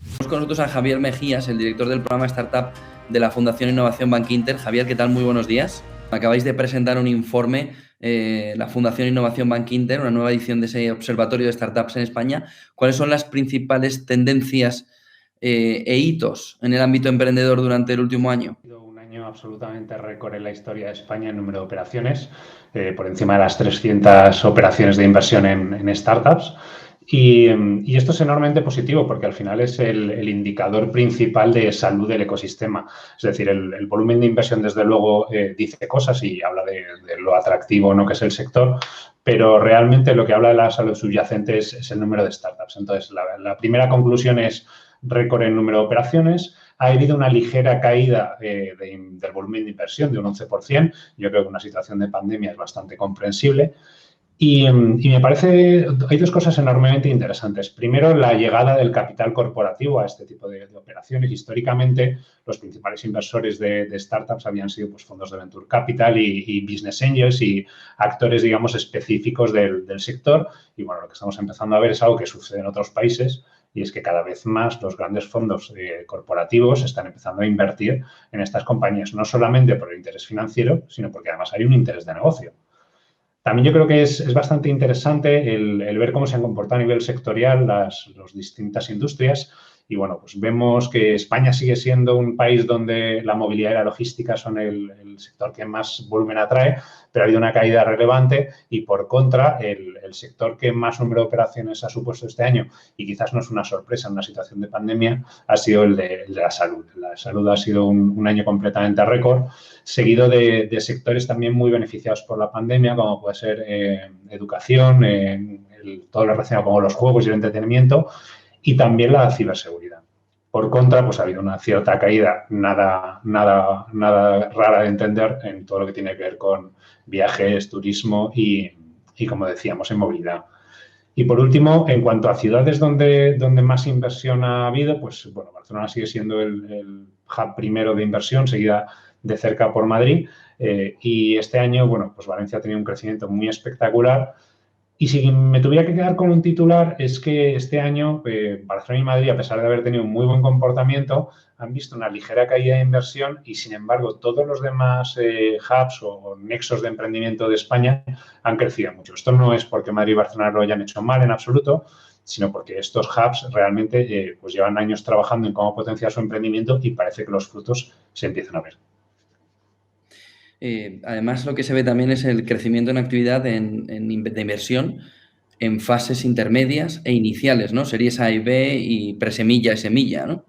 Tenemos con nosotros a Javier Mejías, el director del programa Startup de la Fundación Innovación Bankinter. Javier, ¿qué tal? Muy buenos días. Acabáis de presentar un informe, la Fundación Innovación Bankinter, una nueva edición de ese observatorio de startups en España. ¿Cuáles son las principales tendencias e hitos en el ámbito emprendedor durante el último año? Ha sido un año absolutamente récord en la historia de España en número de operaciones, por encima de las 300 operaciones de inversión en startups. Y esto es enormemente positivo porque al final es el indicador principal de salud del ecosistema. Es decir, el volumen de inversión, desde luego, dice cosas y habla de lo atractivo o no que es el sector, pero realmente lo que habla de la salud subyacente es el número de startups. Entonces, la primera conclusión es récord en número de operaciones. Ha habido una ligera caída del volumen de inversión de un 11%. Yo creo que una situación de pandemia es bastante comprensible. Y me parece, hay dos cosas enormemente interesantes. Primero, la llegada del capital corporativo a este tipo de operaciones. Históricamente, los principales inversores de startups habían sido pues, fondos de venture capital y business angels y actores, digamos, específicos del sector. Y bueno, lo que estamos empezando a ver es algo que sucede en otros países, y es que cada vez más los grandes fondos corporativos están empezando a invertir en estas compañías, no solamente por el interés financiero, sino porque además hay un interés de negocio. También yo creo que es bastante interesante el ver cómo se han comportado a nivel sectorial las distintas industrias. Y bueno, pues vemos que España sigue siendo un país donde la movilidad y la logística son el sector que más volumen atrae, pero ha habido una caída relevante y, por contra, el sector que más número de operaciones ha supuesto este año, y quizás no es una sorpresa en una situación de pandemia, ha sido el de la salud. La salud ha sido un año completamente récord, seguido de sectores también muy beneficiados por la pandemia, como puede ser educación, todo lo relacionado con los juegos y el entretenimiento, y también la ciberseguridad. Por contra, pues ha habido una cierta caída, nada rara de entender, en todo lo que tiene que ver con viajes, turismo y como decíamos, en movilidad. Y por último, en cuanto a ciudades donde más inversión ha habido, pues bueno, Barcelona sigue siendo el hub primero de inversión, seguida de cerca por Madrid. Y este año, bueno, pues Valencia ha tenido un crecimiento muy espectacular. Y si me tuviera que quedar con un titular, es que este año Barcelona y Madrid, a pesar de haber tenido un muy buen comportamiento, han visto una ligera caída de inversión y, sin embargo, todos los demás hubs o nexos de emprendimiento de España han crecido mucho. Esto no es porque Madrid y Barcelona lo hayan hecho mal en absoluto, sino porque estos hubs realmente pues llevan años trabajando en cómo potenciar su emprendimiento y parece que los frutos se empiezan a ver. Además, lo que se ve también es el crecimiento en actividad de inversión en fases intermedias e iniciales, ¿no? Series A y B y presemilla y semilla, ¿no?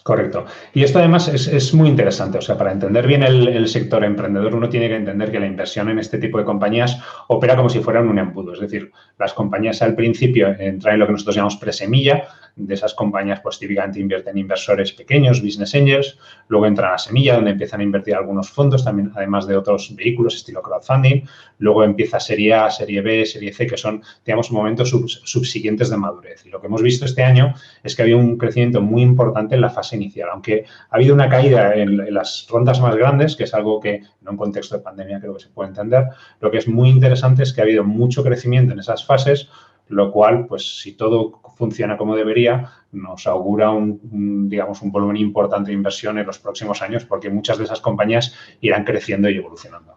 Correcto. Y esto además es muy interesante. O sea, para entender bien el sector emprendedor, uno tiene que entender que la inversión en este tipo de compañías opera como si fueran un embudo. Es decir, las compañías al principio entran en lo que nosotros llamamos presemilla. De esas compañías, pues típicamente invierten inversores pequeños, business angels. Luego entran a semilla, donde empiezan a invertir algunos fondos, también además de otros vehículos, estilo crowdfunding. Luego empieza serie A, serie B, serie C, que son, digamos, momentos subsiguientes de madurez. Y lo que hemos visto este año es que había un crecimiento muy importante en la fase inicial, aunque ha habido una caída en las rondas más grandes, que es algo que en un contexto de pandemia creo que se puede entender. Lo que es muy interesante es que ha habido mucho crecimiento en esas fases, lo cual, pues si todo funciona como debería, nos augura digamos, un volumen importante de inversión en los próximos años, porque muchas de esas compañías irán creciendo y evolucionando.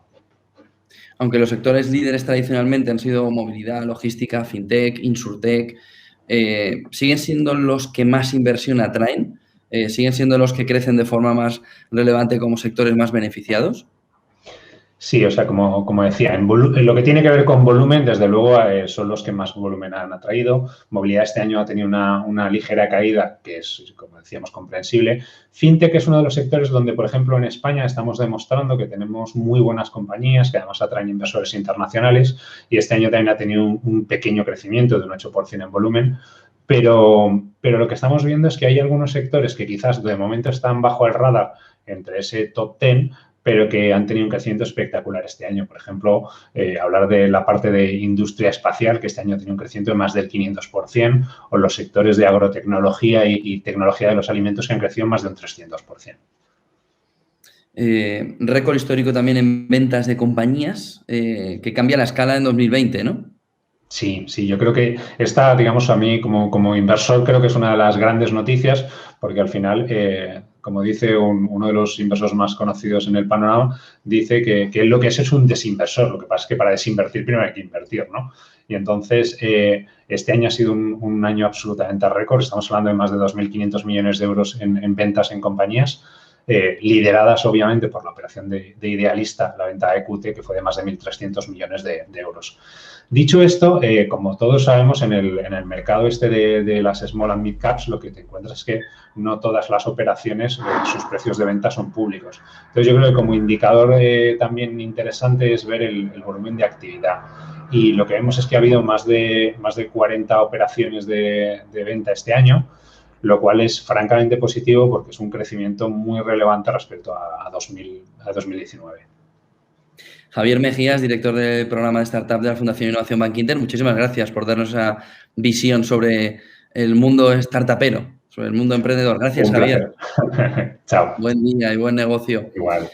Aunque los sectores líderes tradicionalmente han sido movilidad, logística, fintech, insurtech, ¿siguen siendo los que más inversión atraen? ¿Siguen siendo los que crecen de forma más relevante como sectores más beneficiados? Sí, o sea, como decía, en lo que tiene que ver con volumen, desde luego son los que más volumen han atraído. Movilidad este año ha tenido una ligera caída, que es, como decíamos, comprensible. Fintech es uno de los sectores donde, por ejemplo, en España estamos demostrando que tenemos muy buenas compañías que además atraen inversores internacionales, y este año también ha tenido un pequeño crecimiento de un 8% en volumen. Pero lo que estamos viendo es que hay algunos sectores que quizás de momento están bajo el radar entre ese top 10, pero que han tenido un crecimiento espectacular este año. Por ejemplo, hablar de la parte de industria espacial, que este año ha tenido un crecimiento de más del 500%, o los sectores de agrotecnología y tecnología de los alimentos, que han crecido más de un 300%. Récord histórico también en ventas de compañías, que cambia la escala en 2020, ¿no? Sí, yo creo que esta, digamos, a mí como inversor creo que es una de las grandes noticias porque al final, como dice uno de los inversores más conocidos en el panorama, dice que él lo que es un desinversor. Lo que pasa es que para desinvertir primero hay que invertir, ¿no? Y entonces, este año ha sido un año absolutamente récord. Estamos hablando de más de 2.500 millones de euros en ventas en compañías, lideradas obviamente por la operación de Idealista, la venta de EQT, que fue de más de 1.300 millones de euros. Dicho esto, como todos sabemos, en el mercado este de las small and mid caps, lo que te encuentras es que no todas las operaciones, sus precios de venta son públicos. Entonces, yo creo que como indicador también interesante es ver el volumen de actividad. Y lo que vemos es que ha habido más de 40 operaciones de venta este año, lo cual es francamente positivo porque es un crecimiento muy relevante respecto a 2019. Javier Mejías, director del programa de Startup de la Fundación Innovación Bankinter, muchísimas gracias por darnos esa visión sobre el mundo startupero, sobre el mundo emprendedor. Gracias, Un Javier. placer. Chao. Buen día y buen negocio. Igual.